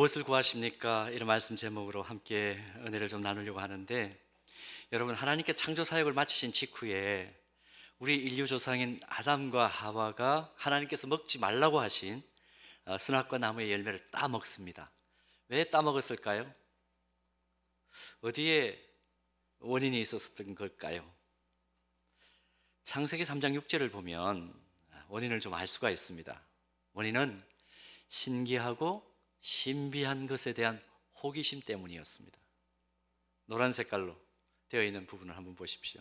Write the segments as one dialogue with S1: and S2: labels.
S1: 무엇을 구하십니까? 이런 말씀 제목으로 함께 은혜를 좀 나누려고 하는데, 여러분, 하나님께 창조 사역을 마치신 직후에 우리 인류 조상인 아담과 하와가 하나님께서 먹지 말라고 하신 선악과 나무의 열매를 따먹습니다. 왜 따먹었을까요? 어디에 원인이 있었던 걸까요? 창세기 3장 6절을 보면 원인을 좀 알 수가 있습니다. 원인은 신기하고 신비한 것에 대한 호기심 때문이었습니다. 노란 색깔로 되어 있는 부분을 한번 보십시오.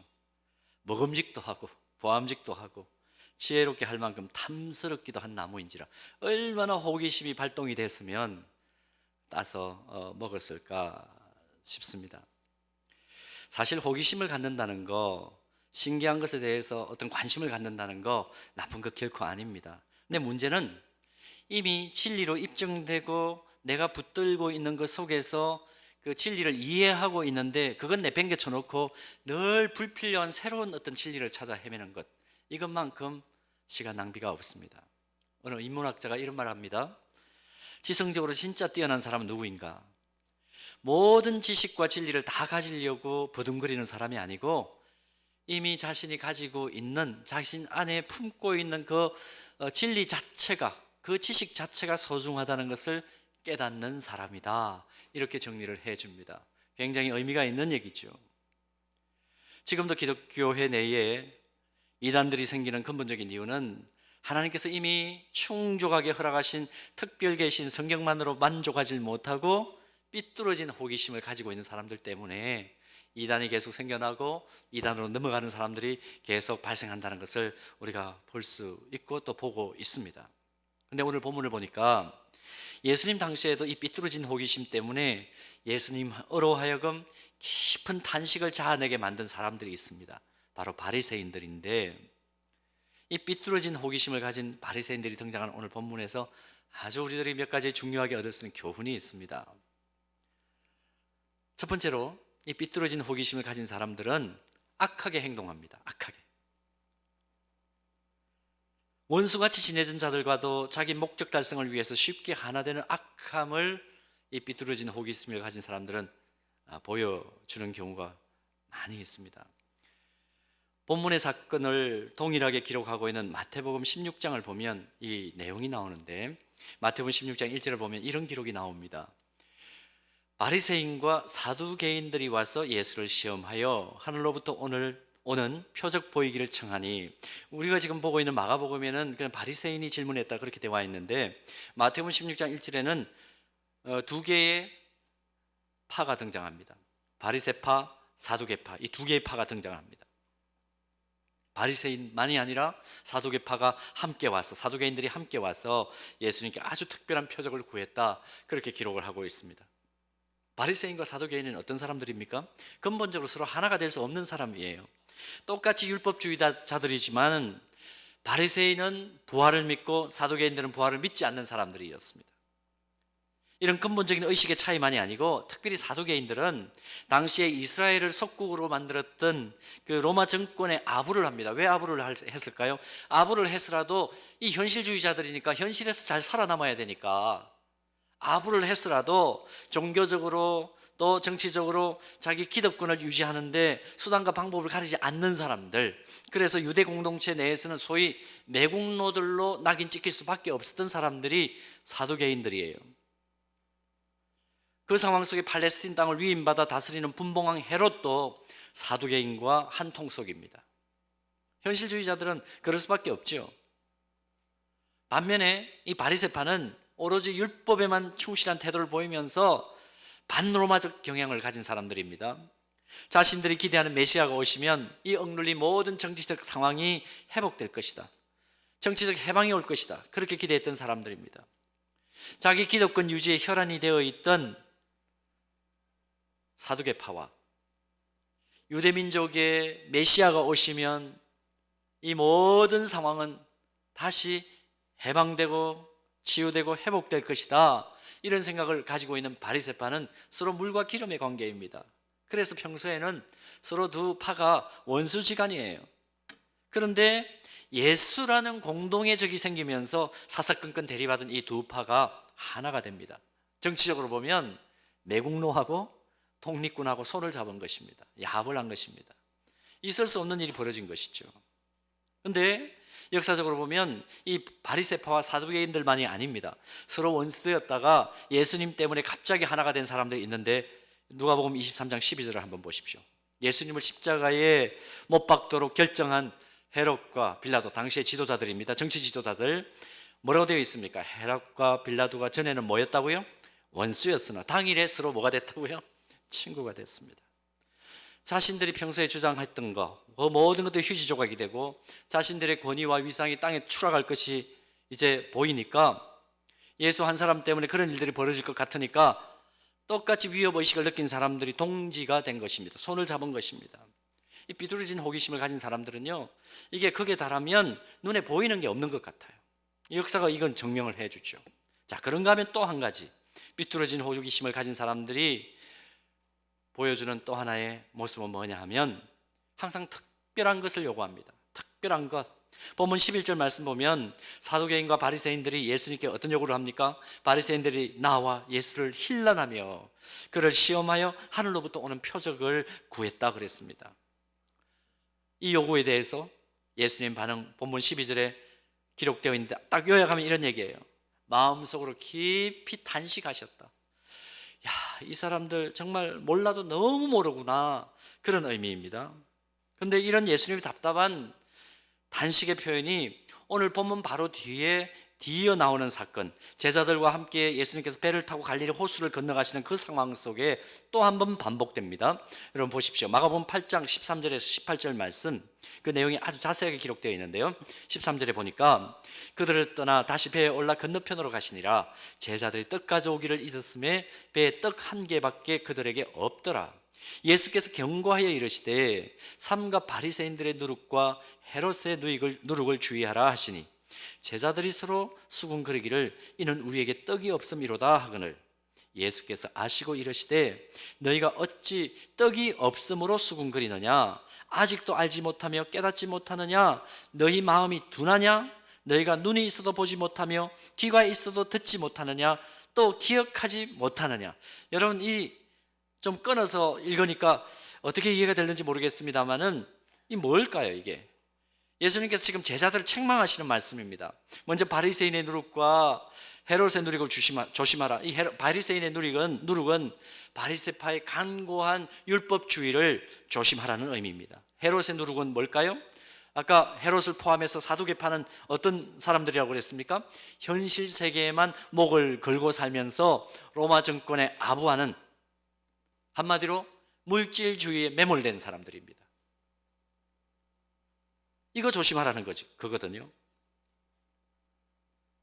S1: 먹음직도 하고 보암직도 하고 지혜롭게 할 만큼 탐스럽기도 한 나무인지라 얼마나 호기심이 발동이 됐으면 따서 먹었을까 싶습니다. 사실 호기심을 갖는다는 거, 신기한 것에 대해서 어떤 관심을 갖는다는 거 나쁜 것 결코 아닙니다. 근데 문제는 이미 진리로 입증되고 내가 붙들고 있는 것 속에서 그 진리를 이해하고 있는데 그건 내팽개쳐 놓고 늘 불필요한 새로운 어떤 진리를 찾아 헤매는 것, 이것만큼 시간 낭비가 없습니다. 어느 인문학자가 이런 말을 합니다. 지성적으로 진짜 뛰어난 사람은 누구인가? 모든 지식과 진리를 다 가지려고 버둥거리는 사람이 아니고 이미 자신이 가지고 있는, 자신 안에 품고 있는 그 진리 자체가, 그 지식 자체가 소중하다는 것을 깨닫는 사람이다, 이렇게 정리를 해줍니다. 굉장히 의미가 있는 얘기죠. 지금도 기독교회 내에 이단들이 생기는 근본적인 이유는 하나님께서 이미 충족하게 허락하신 특별 계신 성경만으로 만족하지 못하고 삐뚤어진 호기심을 가지고 있는 사람들 때문에 이단이 계속 생겨나고 이단으로 넘어가는 사람들이 계속 발생한다는 것을 우리가 볼 수 있고 또 보고 있습니다. 근데 오늘 본문을 보니까 예수님 당시에도 이 삐뚤어진 호기심 때문에 예수님으로 하여금 깊은 탄식을 자아내게 만든 사람들이 있습니다. 바로 바리새인들인데, 이 삐뚤어진 호기심을 가진 바리새인들이 등장하는 오늘 본문에서 아주 우리들이 몇 가지 중요하게 얻을 수 있는 교훈이 있습니다. 첫 번째로, 이 삐뚤어진 호기심을 가진 사람들은 악하게 행동합니다. 악하게. 원수같이 지내던 자들과도 자기 목적 달성을 위해서 쉽게 하나 되는 악함을 이 삐뚤어진 호기심을 가진 사람들은 보여주는 경우가 많이 있습니다. 본문의 사건을 동일하게 기록하고 있는 마태복음 16장을 보면 이 내용이 나오는데, 마태복음 16장 1절을 보면 이런 기록이 나옵니다. 바리새인과 사두개인들이 와서 예수를 시험하여 하늘로부터 오는 표적 보이기를 청하니, 우리가 지금 보고 있는 마가복음에는 그냥 바리새인이 질문했다 그렇게 되어 있는데, 마태복음 16장 1절에는 두 개의 파가 등장합니다. 바리새파, 사두개파, 이 두 개의 파가 등장합니다. 바리새인만이 아니라 사두개파가 함께 와서, 사두개인들이 함께 와서 예수님께 아주 특별한 표적을 구했다, 그렇게 기록을 하고 있습니다. 바리새인과 사두개인은 어떤 사람들입니까? 근본적으로 서로 하나가 될 수 없는 사람이에요. 똑같이 율법주의자들이지만 바리새인은 부활을 믿고 사두개인들은 부활을 믿지 않는 사람들이었습니다. 이런 근본적인 의식의 차이만이 아니고, 특별히 사두개인들은 당시에 이스라엘을 속국으로 만들었던 그 로마 정권에 아부를 합니다. 왜 아부를 했을까요? 아부를 했으라도 이 현실주의자들이니까 현실에서 잘 살아남아야 되니까 아부를 했으라도 종교적으로 또 정치적으로 자기 기득권을 유지하는데 수단과 방법을 가리지 않는 사람들, 그래서 유대 공동체 내에서는 소위 매국노들로 낙인 찍힐 수밖에 없었던 사람들이 사두개인들이에요. 그 상황 속에 팔레스틴 땅을 위임받아 다스리는 분봉왕 헤롯도 사두개인과 한 통속입니다. 현실주의자들은 그럴 수밖에 없죠. 반면에 이 바리새파는 오로지 율법에만 충실한 태도를 보이면서 반로마적 경향을 가진 사람들입니다. 자신들이 기대하는 메시아가 오시면 이 억눌린 모든 정치적 상황이 회복될 것이다, 정치적 해방이 올 것이다, 그렇게 기대했던 사람들입니다. 자기 기득권 유지에 혈안이 되어 있던 사두개파와 유대민족의 메시아가 오시면 이 모든 상황은 다시 해방되고 치유되고 회복될 것이다, 이런 생각을 가지고 있는 바리새파는 서로 물과 기름의 관계입니다. 그래서 평소에는 서로 두 파가 원수지간이에요. 그런데 예수라는 공동의 적이 생기면서 사사건건 대립하던 이 두 파가 하나가 됩니다. 정치적으로 보면 매국노하고 독립군하고 손을 잡은 것입니다. 야합을 한 것입니다. 있을 수 없는 일이 벌어진 것이죠. 그런데 역사적으로 보면 이 바리새파와 사두개인들만이 아닙니다. 서로 원수되었다가 예수님 때문에 갑자기 하나가 된 사람들이 있는데, 누가복음 23장 12절을 한번 보십시오. 예수님을 십자가에 못 박도록 결정한 헤롯과 빌라도, 당시의 지도자들입니다. 정치 지도자들. 뭐라고 되어 있습니까? 헤롯과 빌라도가 전에는 뭐였다고요? 원수였으나 당일에 서로 뭐가 됐다고요? 친구가 됐습니다. 자신들이 평소에 주장했던 것, 그 모든 것들이 휴지 조각이 되고 자신들의 권위와 위상이 땅에 추락할 것이 이제 보이니까, 예수 한 사람 때문에 그런 일들이 벌어질 것 같으니까 똑같이 위협의식을 느낀 사람들이 동지가 된 것입니다. 손을 잡은 것입니다. 이 비뚤어진 호기심을 가진 사람들은요, 이게 극에 달하면 눈에 보이는 게 없는 것 같아요. 역사가 이건 증명을 해주죠. 자, 그런가 하면 또 한 가지, 비뚤어진 호기심을 가진 사람들이 보여주는 또 하나의 모습은 뭐냐 하면, 항상 특별한 것을 요구합니다. 특별한 것. 본문 11절 말씀 보면 사두개인과 바리새인들이 예수님께 어떤 요구를 합니까? 바리새인들이 나와 예수를 힐난하며 그를 시험하여 하늘로부터 오는 표적을 구했다 그랬습니다. 이 요구에 대해서 예수님 반응 본문 12절에 기록되어 있는데, 딱 요약하면 이런 얘기예요. 마음속으로 깊이 탄식하셨다. 야, 이 사람들 정말 몰라도 너무 모르구나, 그런 의미입니다. 그런데 이런 예수님의 답답한 단식의 표현이 오늘 본문 바로 뒤에 뒤이어 나오는 사건, 제자들과 함께 예수님께서 배를 타고 갈릴리 호수를 건너가시는 그 상황 속에 또 한 번 반복됩니다. 여러분 보십시오. 마가복음 8장 13절에서 18절 말씀, 그 내용이 아주 자세하게 기록되어 있는데요. 13절에 보니까 그들을 떠나 다시 배에 올라 건너편으로 가시니라. 제자들이 떡 가져오기를 잊었음에 배에 떡 한 개밖에 그들에게 없더라. 예수께서 경고하여 이르시되 삼가 바리새인들의 누룩과 헤롯의 누룩을 주의하라 하시니, 제자들이 서로 수군거리기를 이는 우리에게 떡이 없음이로다 하거늘, 예수께서 아시고 이르시되 너희가 어찌 떡이 없음으로 수군거리느냐? 아직도 알지 못하며 깨닫지 못하느냐? 너희 마음이 둔하냐? 너희가 눈이 있어도 보지 못하며 귀가 있어도 듣지 못하느냐? 또 기억하지 못하느냐? 여러분, 이 좀 끊어서 읽으니까 어떻게 이해가 되는지 모르겠습니다만은 이 뭘까요, 이게? 예수님께서 지금 제자들을 책망하시는 말씀입니다. 먼저 바리새인의 누룩과 헤롯의 누룩을 조심하라. 이 바리새인의 누룩은 바리새파의 간고한 율법주의를 조심하라는 의미입니다. 헤롯의 누룩은 뭘까요? 아까 헤롯을 포함해서 사두개파는 어떤 사람들이라고 그랬습니까? 현실 세계에만 목을 걸고 살면서 로마 정권에 아부하는, 한마디로 물질주의에 매몰된 사람들입니다. 이거 조심하라는 거거든요.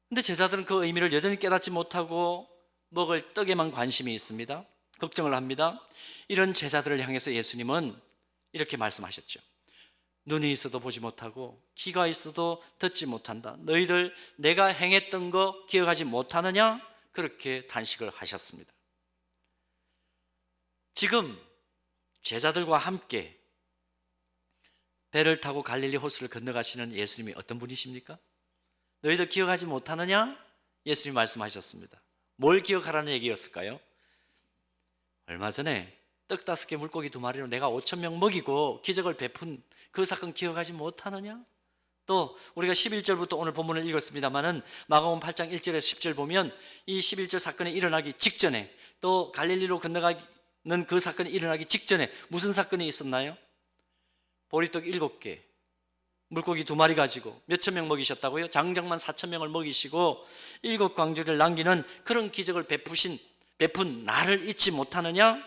S1: 근데 제자들은 그 의미를 여전히 깨닫지 못하고 먹을 떡에만 관심이 있습니다. 걱정을 합니다. 이런 제자들을 향해서 예수님은 이렇게 말씀하셨죠. 눈이 있어도 보지 못하고 귀가 있어도 듣지 못한다. 너희들 내가 행했던 거 기억하지 못하느냐? 그렇게 단식을 하셨습니다. 지금 제자들과 함께 배를 타고 갈릴리 호수를 건너가시는 예수님이 어떤 분이십니까? 너희들 기억하지 못하느냐? 예수님이 말씀하셨습니다. 뭘 기억하라는 얘기였을까요? 얼마 전에 떡 5개 물고기 2마리로 내가 5,000명 먹이고 기적을 베푼 그 사건 기억하지 못하느냐? 또 우리가 11절부터 오늘 본문을 읽었습니다마는 마가복음 8장 1절에서 10절 보면 이 11절 사건이 일어나기 직전에, 또 갈릴리로 건너가는 그 사건이 일어나기 직전에 무슨 사건이 있었나요? 보리떡 7개, 물고기 2마리 가지고 몇천 명 먹이셨다고요? 장정만 4,000명을 먹이시고 7광주리를 남기는 그런 기적을 베푼 나를 잊지 못하느냐?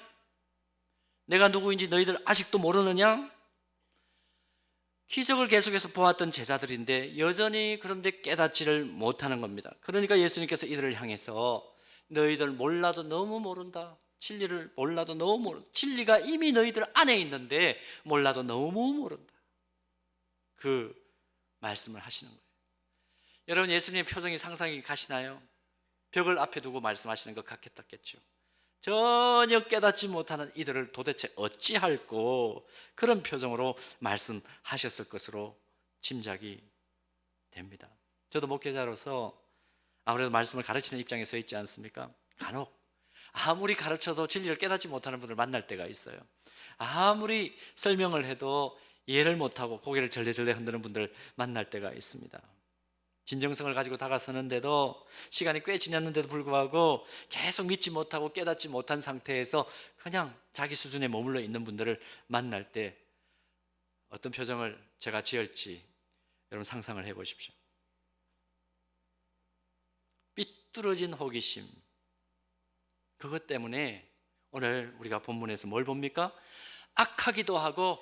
S1: 내가 누구인지 너희들 아직도 모르느냐? 기적을 계속해서 보았던 제자들인데 여전히 그런데 깨닫지를 못하는 겁니다. 그러니까 예수님께서 이들을 향해서 너희들 몰라도 너무 모른다. 진리를 몰라도 너무 모른다. 진리가 이미 너희들 안에 있는데 몰라도 너무 모른다. 그 말씀을 하시는 거예요. 여러분, 예수님의 표정이 상상이 가시나요? 벽을 앞에 두고 말씀하시는 것 같겠죠. 전혀 깨닫지 못하는 이들을 도대체 어찌할꼬, 그런 표정으로 말씀하셨을 것으로 짐작이 됩니다. 저도 목회자로서 아무래도 말씀을 가르치는 입장에 서 있지 않습니까? 간혹 아무리 가르쳐도 진리를 깨닫지 못하는 분을 만날 때가 있어요. 아무리 설명을 해도 이해를 못하고 고개를 절레절레 흔드는 분들을 만날 때가 있습니다. 진정성을 가지고 다가서는데도 시간이 꽤 지났는데도 불구하고 계속 믿지 못하고 깨닫지 못한 상태에서 그냥 자기 수준에 머물러 있는 분들을 만날 때 어떤 표정을 제가 지을지 여러분 상상을 해보십시오. 삐뚤어진 호기심, 그것 때문에 오늘 우리가 본문에서 뭘 봅니까? 악하기도 하고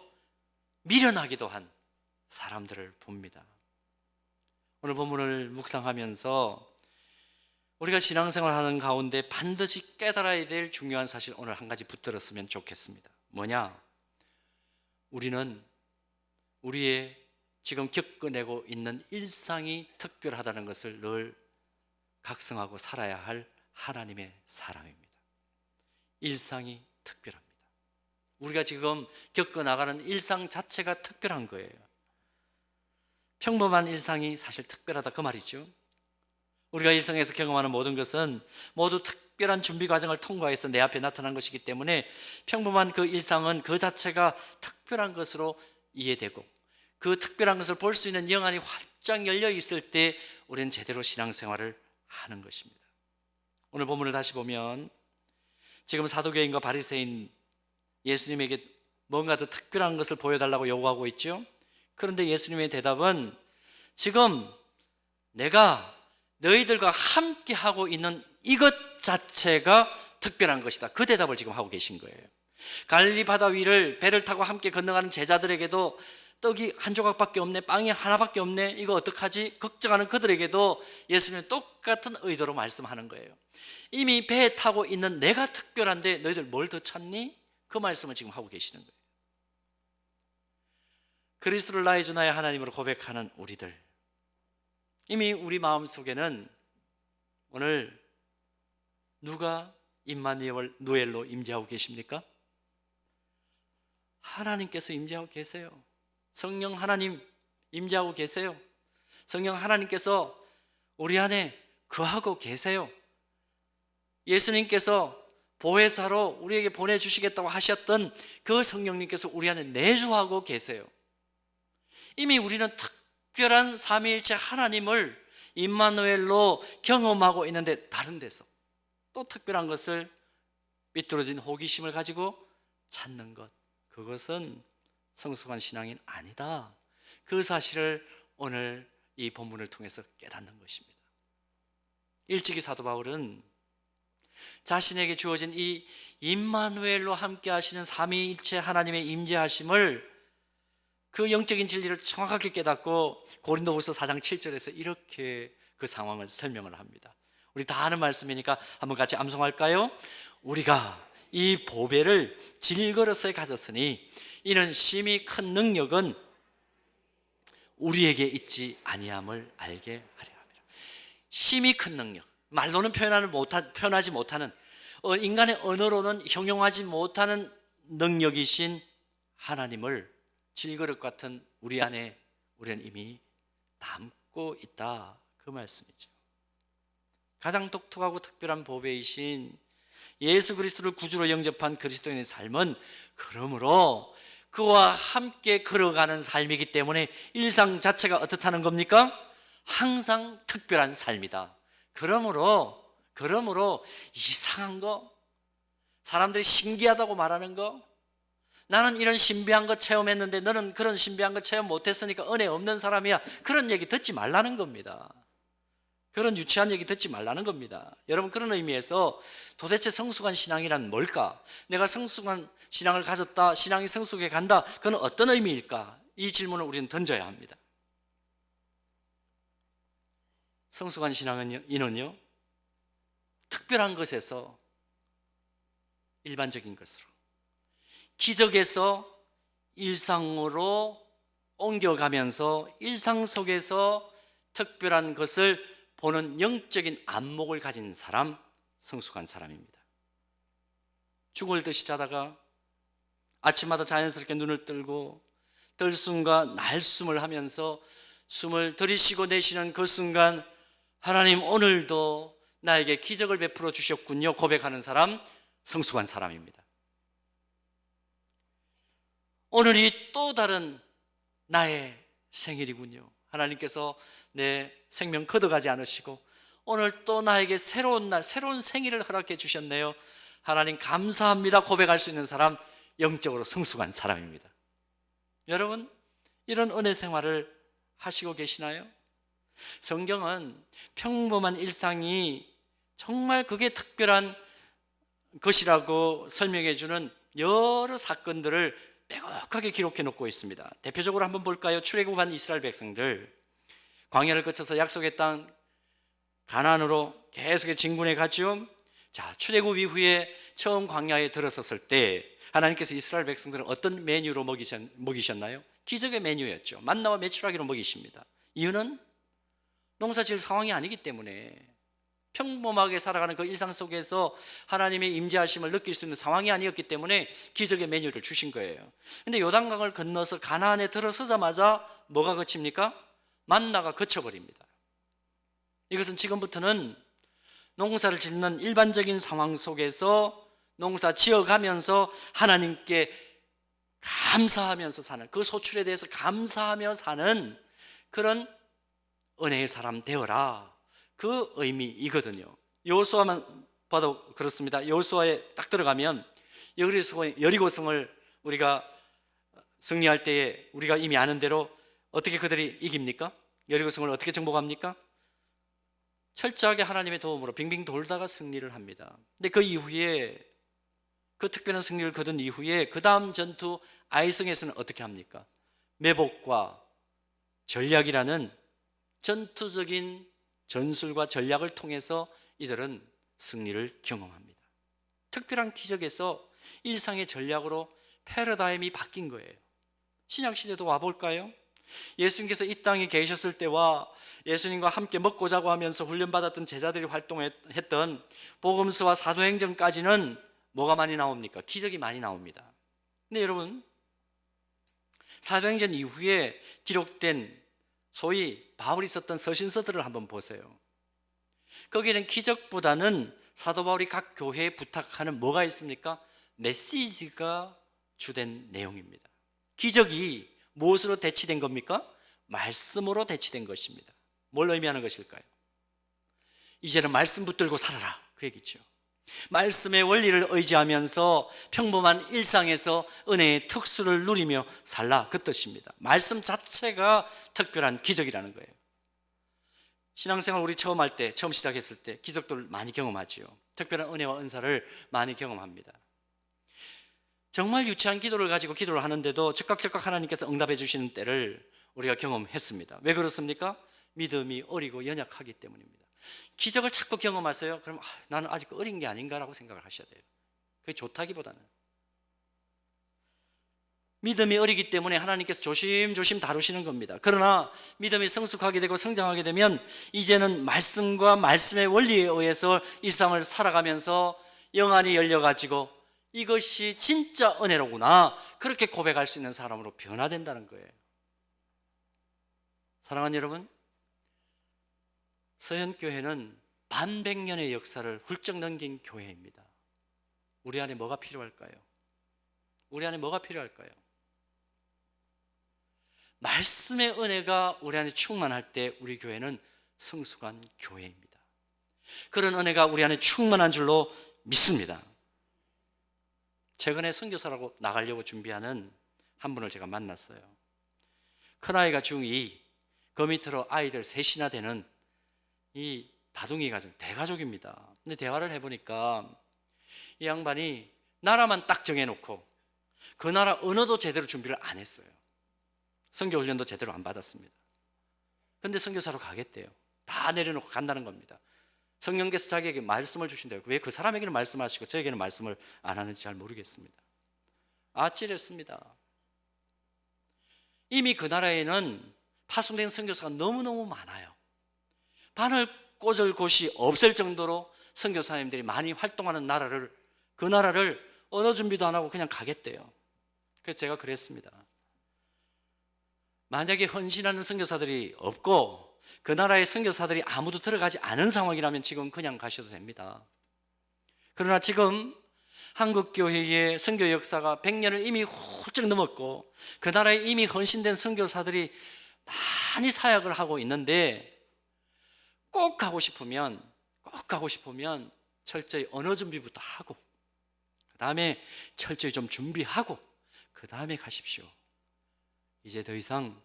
S1: 미련하기도 한 사람들을 봅니다. 오늘 본문을 묵상하면서 우리가 신앙생활하는 가운데 반드시 깨달아야 될 중요한 사실 오늘 한 가지 붙들었으면 좋겠습니다. 뭐냐? 우리는 우리의 지금 겪어내고 있는 일상이 특별하다는 것을 늘 각성하고 살아야 할 하나님의 사람입니다. 일상이 특별합니다. 우리가 지금 겪어나가는 일상 자체가 특별한 거예요. 평범한 일상이 사실 특별하다 그 말이죠. 우리가 일상에서 경험하는 모든 것은 모두 특별한 준비 과정을 통과해서 내 앞에 나타난 것이기 때문에 평범한 그 일상은 그 자체가 특별한 것으로 이해되고 그 특별한 것을 볼 수 있는 영안이 활짝 열려 있을 때 우리는 제대로 신앙생활을 하는 것입니다. 오늘 본문을 다시 보면 지금 사두개인과 바리새인 예수님에게 뭔가 더 특별한 것을 보여달라고 요구하고 있죠. 그런데 예수님의 대답은 지금 내가 너희들과 함께 하고 있는 이것 자체가 특별한 것이다. 그 대답을 지금 하고 계신 거예요. 갈릴리 바다 위를 배를 타고 함께 건너가는 제자들에게도 떡이 한 조각밖에 없네, 빵이 하나밖에 없네, 이거 어떡하지? 걱정하는 그들에게도 예수님은 똑같은 의도로 말씀하는 거예요. 이미 배에 타고 있는 내가 특별한데 너희들 뭘 더 찾니? 그 말씀을 지금 하고 계시는 거예요. 그리스도를 나의 주 나의 하나님으로 고백하는 우리들, 이미 우리 마음속에는 오늘 누가 임마누엘로 임재하고 계십니까? 하나님께서 임재하고 계세요. 성령 하나님 임재하고 계세요. 성령 하나님께서 우리 안에 거하고 계세요. 예수님께서 보혜사로 우리에게 보내주시겠다고 하셨던 그 성령님께서 우리 안에 내주하고 계세요. 이미 우리는 특별한 삼위일체 하나님을 임마누엘로 경험하고 있는데 다른 데서 또 특별한 것을 삐뚤어진 호기심을 가지고 찾는 것, 그것은 성숙한 신앙이 아니다. 그 사실을 오늘 이 본문을 통해서 깨닫는 것입니다. 일찍이 사도 바울은 자신에게 주어진 이 임마누엘로 함께 하시는 삼위일체 하나님의 임재하심을, 그 영적인 진리를 정확하게 깨닫고 고린도후서 4장 7절에서 이렇게 그 상황을 설명을 합니다. 우리 다 아는 말씀이니까 한번 같이 암송할까요? 우리가 이 보배를 질그릇에 가졌으니 이는 심히 큰 능력은 우리에게 있지 아니함을 알게 하려 함이라. 심히 큰 능력, 말로는 표현하지 못하는, 인간의 언어로는 형용하지 못하는 능력이신 하나님을 질그릇 같은 우리 안에 우리는 이미 담고 있다, 그 말씀이죠. 가장 독특하고 특별한 보배이신 예수 그리스도를 구주로 영접한 그리스도인의 삶은 그러므로 그와 함께 걸어가는 삶이기 때문에 일상 자체가 어떻다는 겁니까? 항상 특별한 삶이다. 그러므로 이상한 거, 사람들이 신기하다고 말하는 거, 나는 이런 신비한 거 체험했는데 너는 그런 신비한 거 체험 못했으니까 은혜 없는 사람이야, 그런 얘기 듣지 말라는 겁니다. 그런 유치한 얘기 듣지 말라는 겁니다. 여러분, 그런 의미에서 도대체 성숙한 신앙이란 뭘까? 내가 성숙한 신앙을 가졌다, 신앙이 성숙해 간다, 그건 어떤 의미일까? 이 질문을 우리는 던져야 합니다. 성숙한 신앙은요, 특별한 것에서 일반적인 것으로, 기적에서 일상으로 옮겨가면서 일상 속에서 특별한 것을 보는 영적인 안목을 가진 사람, 성숙한 사람입니다. 죽을 듯이 자다가 아침마다 자연스럽게 눈을 뜨고 들숨과 날숨을 하면서 숨을 들이쉬고 내쉬는 그 순간, 하나님 오늘도 나에게 기적을 베풀어 주셨군요 고백하는 사람, 성숙한 사람입니다. 오늘이 또 다른 나의 생일이군요. 하나님께서 내 생명 걷어가지 않으시고 오늘 또 나에게 새로운 날, 새로운 생일을 허락해 주셨네요. 하나님 감사합니다 고백할 수 있는 사람, 영적으로 성숙한 사람입니다. 여러분, 이런 은혜 생활을 하시고 계시나요? 성경은 평범한 일상이 정말 그게 특별한 것이라고 설명해 주는 여러 사건들을 빼곡하게 기록해 놓고 있습니다. 대표적으로 한번 볼까요? 출애굽한 이스라엘 백성들, 광야를 거쳐서 약속의 땅 가나안으로 계속해 진군해 갔죠. 자, 출애굽 이후에 처음 광야에 들어섰을 때 하나님께서 이스라엘 백성들은 어떤 메뉴로 먹이셨나요? 기적의 메뉴였죠. 만나와 메추라기로 먹이십니다. 이유는 농사 지을 상황이 아니기 때문에, 평범하게 살아가는 그 일상 속에서 하나님의 임재하심을 느낄 수 있는 상황이 아니었기 때문에 기적의 메뉴를 주신 거예요. 근데 요단강을 건너서 가나안에 들어서자마자 뭐가 그칩니까? 만나가 그쳐버립니다. 이것은 지금부터는 농사를 짓는 일반적인 상황 속에서 농사 지어가면서 하나님께 감사하면서 사는, 그 소출에 대해서 감사하며 사는 그런 은혜의 사람 되어라, 그 의미이거든요. 여호수아만 봐도 그렇습니다. 여호수아에 딱 들어가면 여리고성을 우리가 승리할 때에 우리가 이미 아는 대로 어떻게 그들이 이깁니까? 여리고성을 어떻게 정복합니까? 철저하게 하나님의 도움으로 빙빙 돌다가 승리를 합니다. 근데 그 이후에, 그 특별한 승리를 거둔 이후에 그 다음 전투 아이성에서는 어떻게 합니까? 매복과 전략이라는 전투적인 전술과 전략을 통해서 이들은 승리를 경험합니다. 특별한 기적에서 일상의 전략으로 패러다임이 바뀐 거예요. 신약시대도 와볼까요? 예수님께서 이 땅에 계셨을 때와 예수님과 함께 먹고 자고 하면서 훈련받았던 제자들이 활동했던 복음서와 사도행전까지는 뭐가 많이 나옵니까? 기적이 많이 나옵니다. 근데 여러분, 사도행전 이후에 기록된 소위 바울이 썼던 서신서들을 한번 보세요. 거기는 기적보다는 사도 바울이 각 교회에 부탁하는 뭐가 있습니까? 메시지가 주된 내용입니다. 기적이 무엇으로 대치된 겁니까? 말씀으로 대치된 것입니다. 뭘 의미하는 것일까요? 이제는 말씀 붙들고 살아라, 그 얘기죠. 말씀의 원리를 의지하면서 평범한 일상에서 은혜의 특수를 누리며 살라, 그 뜻입니다. 말씀 자체가 특별한 기적이라는 거예요. 신앙생활 우리 처음 할 때, 처음 시작했을 때 기적들을 많이 경험하지요. 특별한 은혜와 은사를 많이 경험합니다. 정말 유치한 기도를 가지고 기도를 하는데도 즉각 하나님께서 응답해 주시는 때를 우리가 경험했습니다. 왜 그렇습니까? 믿음이 어리고 연약하기 때문입니다. 기적을 자꾸 경험하세요? 그럼 나는 아직 어린 게 아닌가라고 생각을 하셔야 돼요. 그게 좋다기보다는 믿음이 어리기 때문에 하나님께서 조심조심 다루시는 겁니다. 그러나 믿음이 성숙하게 되고 성장하게 되면 이제는 말씀과 말씀의 원리에 의해서 일상을 살아가면서 영안이 열려가지고 이것이 진짜 은혜로구나, 그렇게 고백할 수 있는 사람으로 변화된다는 거예요. 사랑하는 여러분, 서현교회는 반백년의 역사를 훌쩍 넘긴 교회입니다. 우리 안에 뭐가 필요할까요? 우리 안에 뭐가 필요할까요? 말씀의 은혜가 우리 안에 충만할 때 우리 교회는 성숙한 교회입니다. 그런 은혜가 우리 안에 충만한 줄로 믿습니다. 최근에 선교사라고 나가려고 준비하는 한 분을 제가 만났어요. 큰아이가 중2, 그 밑으로 아이들 셋이나 되는 이 다둥이 가정, 대가족입니다. 근데 대화를 해보니까 이 양반이 나라만 딱 정해놓고 그 나라 언어도 제대로 준비를 안 했어요. 선교 훈련도 제대로 안 받았습니다. 그런데 선교사로 가겠대요. 다 내려놓고 간다는 겁니다. 성령께서 자기에게 말씀을 주신대요. 왜 그 사람에게는 말씀하시고 저에게는 말씀을 안 하는지 잘 모르겠습니다. 아찔했습니다. 이미 그 나라에는 파송된 선교사가 너무너무 많아요. 바늘 꽂을 곳이 없을 정도로 선교사님들이 많이 활동하는 나라를, 그 나라를 언어 준비도 안 하고 그냥 가겠대요. 그래서 제가 그랬습니다. 만약에 헌신하는 선교사들이 없고 그 나라의 선교사들이 아무도 들어가지 않은 상황이라면 지금 그냥 가셔도 됩니다. 그러나 지금 한국교회의 선교 역사가 100년을 이미 훌쩍 넘었고 그 나라에 이미 헌신된 선교사들이 많이 사역을 하고 있는데 꼭 가고 싶으면 철저히 언어 준비부터 하고 그 다음에 철저히 좀 준비하고 그 다음에 가십시오. 이제 더 이상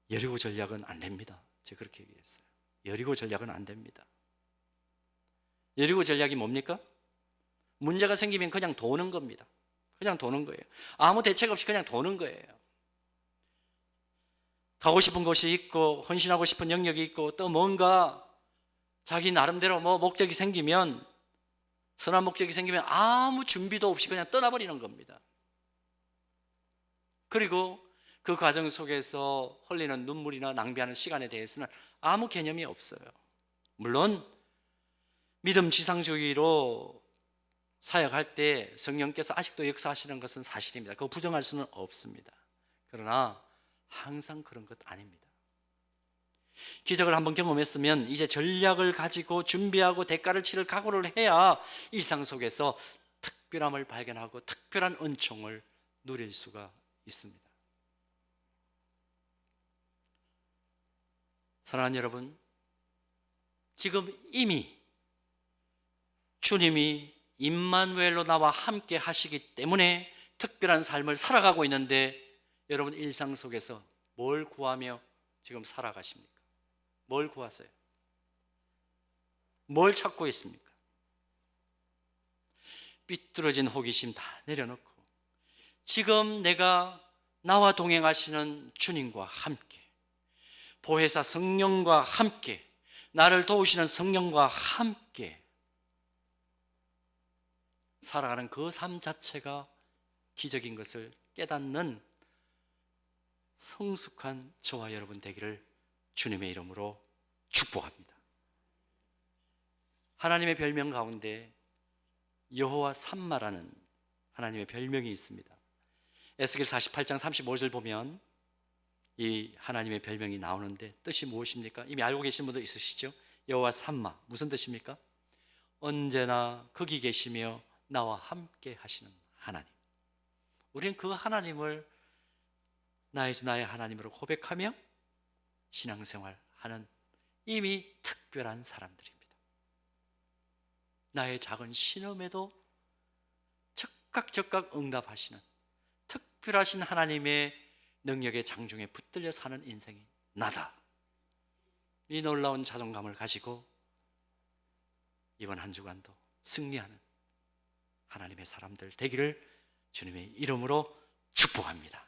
S1: 여리고 전략은 안 됩니다. 제가 그렇게 얘기했어요. 여리고 전략은 안 됩니다. 여리고 전략이 뭡니까? 문제가 생기면 그냥 도는 겁니다. 그냥 도는 거예요. 아무 대책 없이 그냥 도는 거예요. 가고 싶은 곳이 있고 헌신하고 싶은 영역이 있고 또 뭔가 자기 나름대로 목적이 생기면 선한 목적이 생기면 아무 준비도 없이 그냥 떠나버리는 겁니다. 그리고 그 과정 속에서 흘리는 눈물이나 낭비하는 시간에 대해서는 아무 개념이 없어요. 물론 믿음 지상주의로 사역할 때 성령께서 아직도 역사하시는 것은 사실입니다. 그거 부정할 수는 없습니다. 그러나 항상 그런 것 아닙니다. 기적을 한번 경험했으면 이제 전략을 가지고 준비하고 대가를 치를 각오를 해야 일상 속에서 특별함을 발견하고 특별한 은총을 누릴 수가 있습니다. 사랑하는 여러분, 지금 이미 주님이 임마누엘로 나와 함께 하시기 때문에 특별한 삶을 살아가고 있는데 여러분 일상 속에서 뭘 구하며 지금 살아가십니까? 뭘 구하세요? 뭘 찾고 있습니까? 삐뚤어진 호기심 다 내려놓고 지금 내가 나와 동행하시는 주님과 함께 보혜사 성령과 함께 나를 도우시는 성령과 함께 살아가는 그 삶 자체가 기적인 것을 깨닫는 성숙한 저와 여러분 되기를 주님의 이름으로 축복합니다. 하나님의 별명 가운데 여호와 삼마라는 하나님의 별명이 있습니다. 에스겔 48장 35절 보면 이 하나님의 별명이 나오는데 뜻이 무엇입니까? 이미 알고 계신 분도 있으시죠? 여호와 삼마 무슨 뜻입니까? 언제나 거기 계시며 나와 함께 하시는 하나님. 우리는 그 하나님을 나의 주 나의 하나님으로 고백하며 신앙생활하는 이미 특별한 사람들입니다. 나의 작은 신음에도 즉각 응답하시는 특별하신 하나님의 능력의 장중에 붙들려 사는 인생이 나다. 이 놀라운 자존감을 가지고 이번 한 주간도 승리하는 하나님의 사람들 되기를 주님의 이름으로 축복합니다.